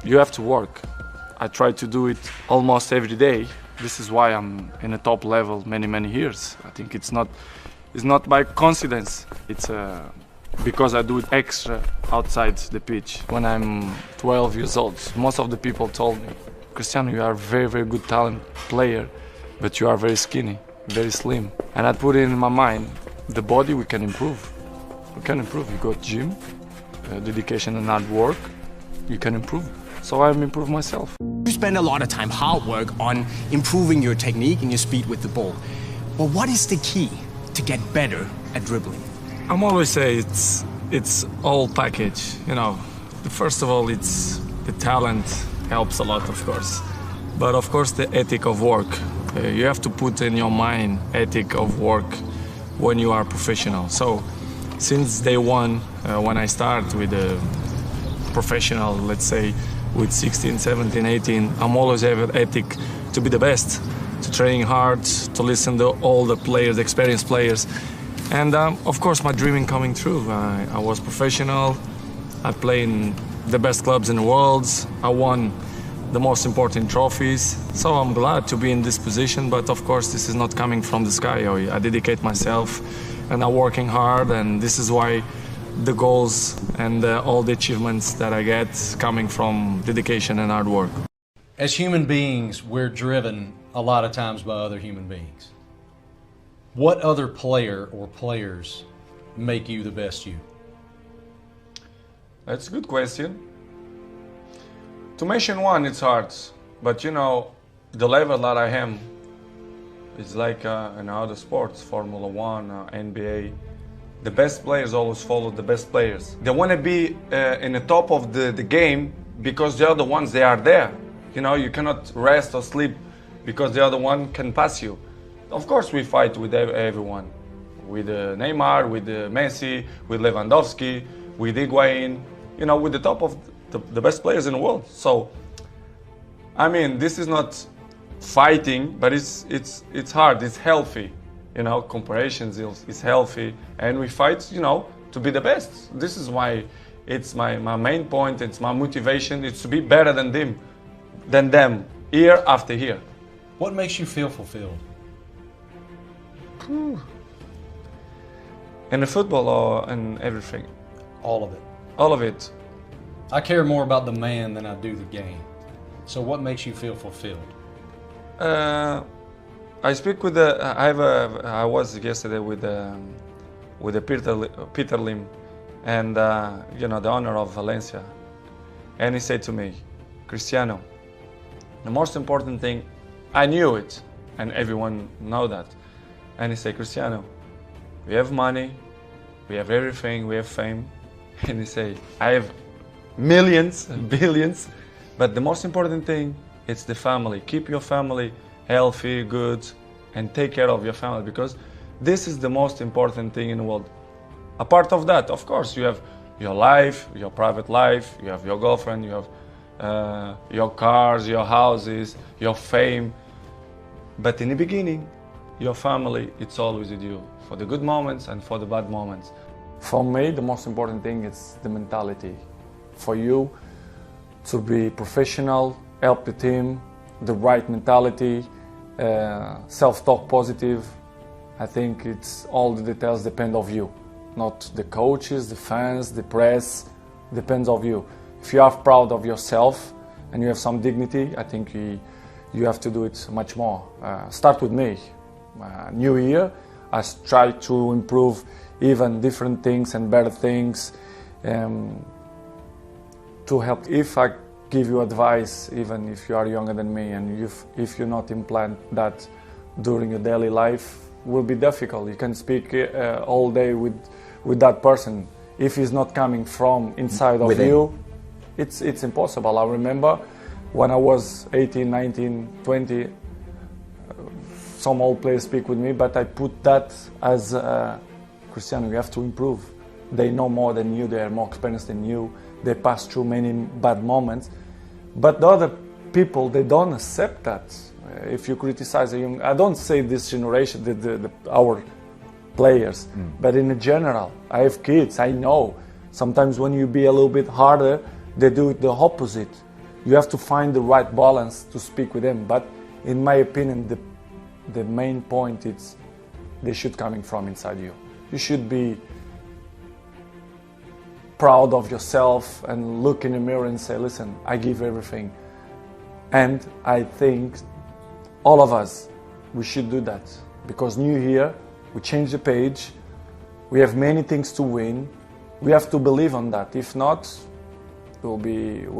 you have to work. I try to do it almost every day. This is why I'm in a top level many years. I think it's not by coincidence. It's because I do it extra outside the pitch. When I'm 12 years old, most of the people told me, Cristiano, you are a very good talent player, but you are very skinny, very slim. And I put it in my mind, the body we can improve. We can improve. You go to gym, dedication and hard work, you can improve. So I've improved myself. You spend a lot of time, hard work on improving your technique and your speed with the ball. But what is the key to get better at dribbling? I'm always say it's all package. You know, first of all, it's the talent helps a lot, of course. But of course, the ethic of work. You have to put in your mind ethic of work when you are professional. So since day one, when I start with a professional, let's say, with 16, 17, 18, I'm always have an ethic to be the best, to train hard, to listen to all the players, experienced players. And of course, my dreaming coming true. I was professional, I played in the best clubs in the world, I won the most important trophies. So I'm glad to be in this position, but of course, this is not coming from the sky. I dedicate myself and I'm working hard, and this is why the goals and all the achievements that I get coming from dedication and hard work. As human beings, we're driven a lot of times by other human beings. What other player or players make you the best you? That's a good question. To mention one, it's hard, but you know, the level that I am is like in other sports, Formula One, NBA. The best players always follow the best players. They want to be in the top of the game because the other ones, they are there. You know, you cannot rest or sleep because the other one can pass you. Of course, we fight with everyone. With Neymar, with Messi, with Lewandowski, with Higuain, you know, with the top of the best players in the world. So, I mean, this is not fighting, but it's hard, it's healthy. You know, comparisons is healthy, and we fight, you know, to be the best. This is why it's my main point, it's my motivation, it's to be better than them, year after year. What makes you feel fulfilled? In the football or in everything? All of it. All of it. I care more about the man than I do the game. So what makes you feel fulfilled? I speak with I was yesterday with Peter Lim, and you know, the owner of Valencia, and he said to me, Cristiano, the most important thing, I knew it, and everyone know that, and he said, Cristiano, we have money, we have everything, we have fame, and he said, I have millions, billions, but the most important thing, it's the family. Keep your family healthy, good, and take care of your family, because this is the most important thing in the world. Apart of that, of course, you have your life, your private life, you have your girlfriend, you have your cars, your houses, your fame. But in the beginning, your family, it's always with you, for the good moments and for the bad moments. For me, the most important thing is the mentality. For you to be professional, help the team, the right mentality, self-talk positive. I think it's all the details depend of you, not the coaches, the fans, the press, depends of you. If you are proud of yourself and you have some dignity, I think you have to do it much more. Start with me. New year, I try to improve even different things and better things to help. If I give you advice, even if you are younger than me, and if you not implant that during your daily life, will be difficult. You can speak all day with that person. If he's not coming from inside of you, it's impossible. I remember when I was 18, 19, 20, some old players speak with me, but I put that as Cristiano, you have to improve. They know more than you, they are more experienced than you, they pass through many bad moments. But the other people, they don't accept that. If you criticize a young, I don't say this generation, our players, but in general, I have kids, I know. Sometimes when you be a little bit harder, they do it the opposite. You have to find the right balance to speak with them. But in my opinion, the main point is they should coming from inside you. You should be proud of yourself and look in the mirror and say, listen, I give everything. And I think all of us, we should do that. Because new year, we change the page, we have many things to win, we have to believe on that. If not, it will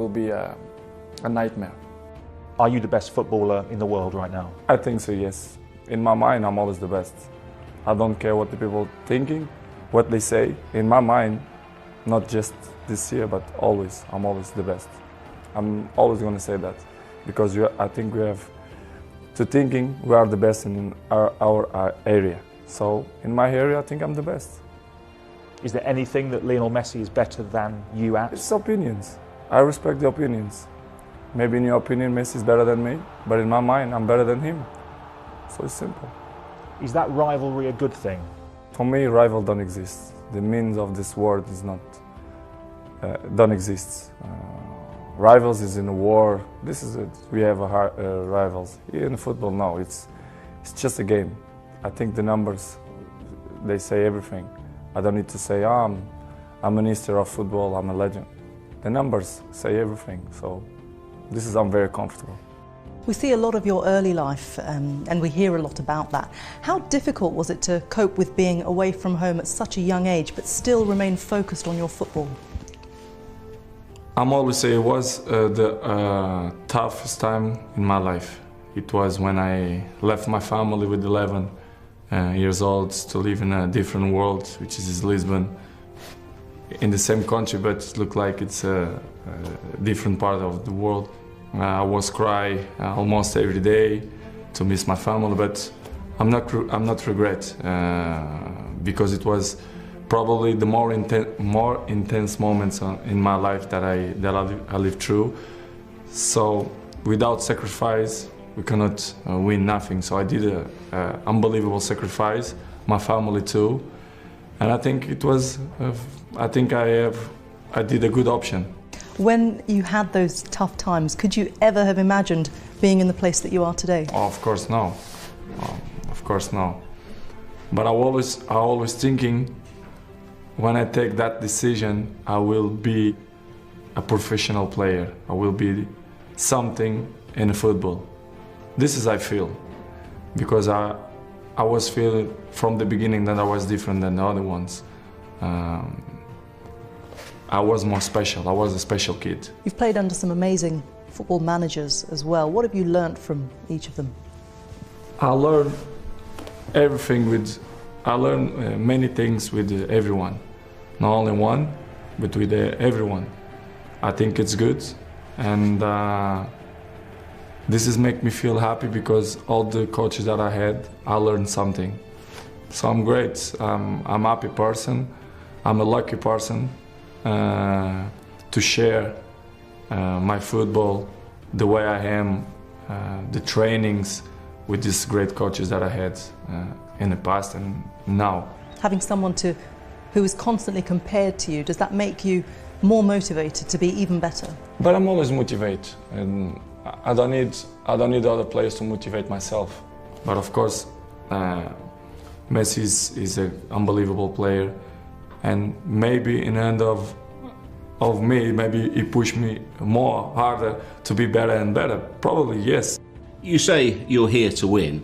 be a nightmare. Are you the best footballer in the world right now? I think so, yes. In my mind, I'm always the best. I don't care what the people are thinking, what they say. In my mind, not just this year, but always, I'm always the best. I'm always going to say that because I think we have to thinking we are the best in our area. So in my area, I think I'm the best. Is there anything that Lionel Messi is better than you at? It's opinions. I respect the opinions. Maybe in your opinion, Messi is better than me, but in my mind, I'm better than him. So it's simple. Is that rivalry a good thing? For me, rival don't exist. The meaning of this word is not, don't exist. Rivals is in a war. This is it. We have rivals. Here in football, no. It's just a game. I think the numbers, they say everything. I don't need to say, I'm a minister of football, I'm a legend. The numbers say everything. So I'm very comfortable. We see a lot of your early life and we hear a lot about that. How difficult was it to cope with being away from home at such a young age but still remain focused on your football? I'm always say it was the toughest time in my life. It was when I left my family with 11 years old to live in a different world, which is Lisbon, in the same country, but it looked like it's a different part of the world. I was cry almost every day to miss my family, but I'm not regret because it was probably the more intense moments in my life that I lived through. So without sacrifice, we cannot win nothing. So I did an unbelievable sacrifice, my family too, and I think it was. I think I did a good option. When you had those tough times, could you ever have imagined being in the place that you are today? Oh, of course no. Of course no. But I always thinking, when I take that decision, I will be a professional player. I will be something in football. This is I feel, because I was feeling from the beginning that I was different than the other ones. I was more special. I was a special kid. You've played under some amazing football managers as well. What have you learnt from each of them? I learned everything I learned many things with everyone. Not only one, but with everyone. I think it's good, and this is make me feel happy because all the coaches that I had, I learned something. So I'm great. I'm a happy person. I'm a lucky person. To share my football, the way I am, the trainings with these great coaches that I had in the past and now. Having someone who is constantly compared to you, does that make you more motivated to be even better? But I'm always motivated, and I don't need other players to motivate myself. But of course, Messi is an unbelievable player. And maybe in the end of me, maybe he pushed me more harder to be better and better. Probably, yes. You say you're here to win.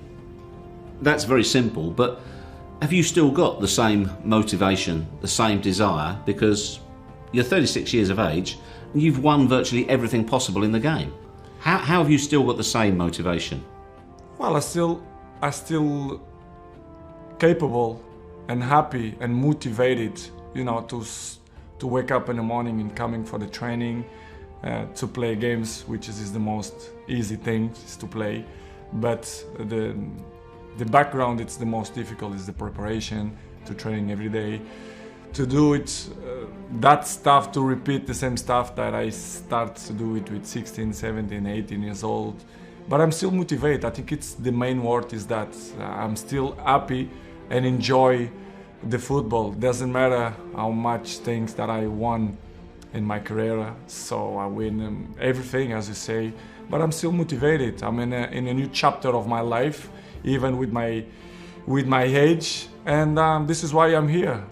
That's very simple, but have you still got the same motivation, the same desire? Because you're 36 years of age and you've won virtually everything possible in the game. How have you still got the same motivation? Well, I still capable and happy and motivated, you know, to wake up in the morning and coming for the training, to play games, which is the most easy thing is to play. But the background, it's the most difficult, is the preparation, to training every day, to do it, that stuff, to repeat the same stuff that I start to do it with 16, 17, 18 years old. But I'm still motivated. I think it's the main word is that I'm still happy and enjoy the football. Doesn't matter how much things that I won in my career, so I win everything, as you say. But I'm still motivated. I'm in a new chapter of my life, even with my age, and this is why I'm here.